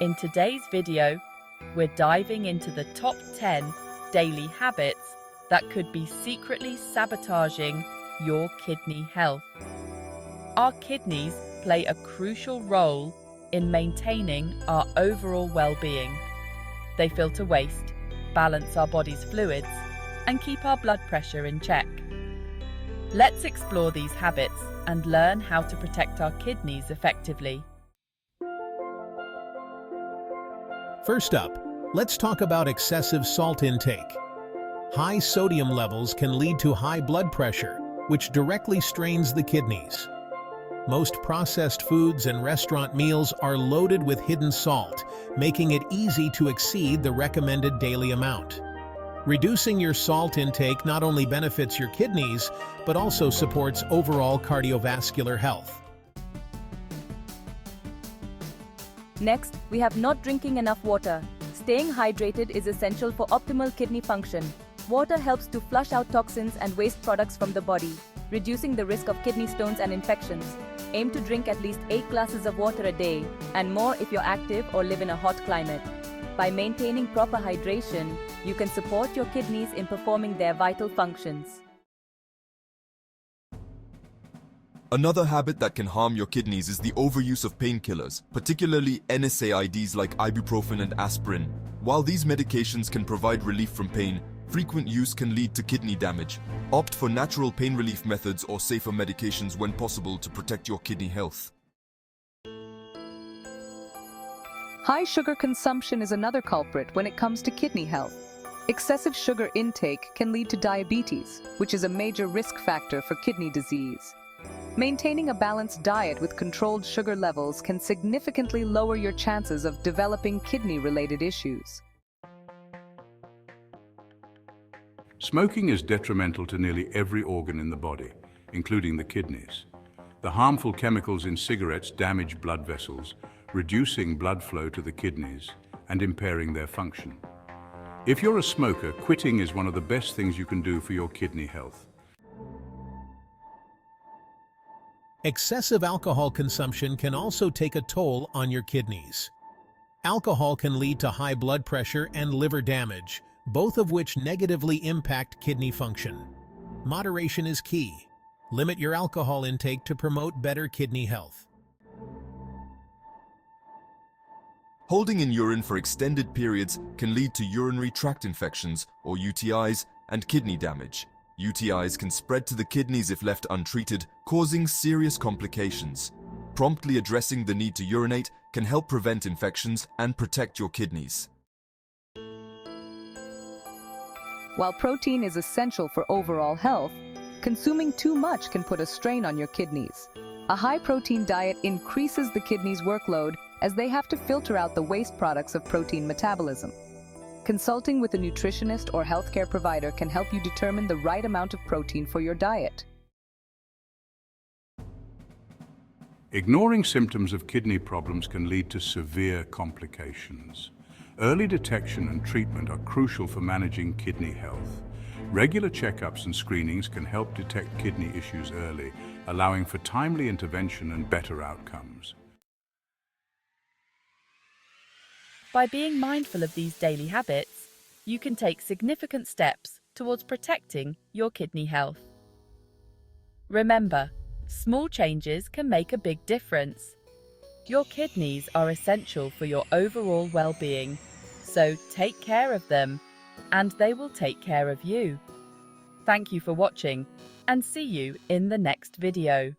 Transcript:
In today's video, we're diving into the top 10 daily habits that could be secretly sabotaging your kidney health. Our kidneys play a crucial role in maintaining our overall well-being. They filter waste, balance our body's fluids, and keep our blood pressure in check. Let's explore these habits and learn how to protect our kidneys effectively. First up, let's talk about excessive salt intake. High sodium levels can lead to high blood pressure, which directly strains the kidneys. Most processed foods and restaurant meals are loaded with hidden salt, making it easy to exceed the recommended daily amount. Reducing your salt intake not only benefits your kidneys, but also supports overall cardiovascular health. Next, we have not drinking enough water. Staying hydrated is essential for optimal kidney function. Water helps to flush out toxins and waste products from the body, reducing the risk of kidney stones and infections. Aim to drink at least 8 glasses of water a day, and more if you're active or live in a hot climate. By maintaining proper hydration, you can support your kidneys in performing their vital functions. Another habit that can harm your kidneys is the overuse of painkillers, particularly NSAIDs like ibuprofen and aspirin. While these medications can provide relief from pain, frequent use can lead to kidney damage. Opt for natural pain relief methods or safer medications when possible to protect your kidney health. High sugar consumption is another culprit when it comes to kidney health. Excessive sugar intake can lead to diabetes, which is a major risk factor for kidney disease. Maintaining a balanced diet with controlled sugar levels can significantly lower your chances of developing kidney-related issues. Smoking is detrimental to nearly every organ in the body, including the kidneys. The harmful chemicals in cigarettes damage blood vessels, reducing blood flow to the kidneys and impairing their function. If you're a smoker, quitting is one of the best things you can do for your kidney health. Excessive alcohol consumption can also take a toll on your kidneys. Alcohol can lead to high blood pressure and liver damage, both of which negatively impact kidney function. Moderation is key. Limit your alcohol intake to promote better kidney health. Holding in urine for extended periods can lead to urinary tract infections, or UTIs, and kidney damage. UTIs can spread to the kidneys if left untreated, causing serious complications. Promptly addressing the need to urinate can help prevent infections and protect your kidneys. While protein is essential for overall health, consuming too much can put a strain on your kidneys. A high-protein diet increases the kidneys' workload as they have to filter out the waste products of protein metabolism. Consulting with a nutritionist or healthcare provider can help you determine the right amount of protein for your diet. Ignoring symptoms of kidney problems can lead to severe complications. Early detection and treatment are crucial for managing kidney health. Regular checkups and screenings can help detect kidney issues early, allowing for timely intervention and better outcomes. By being mindful of these daily habits, you can take significant steps towards protecting your kidney health. Remember, small changes can make a big difference. Your kidneys are essential for your overall well-being, so take care of them, and they will take care of you. Thank you for watching, and see you in the next video.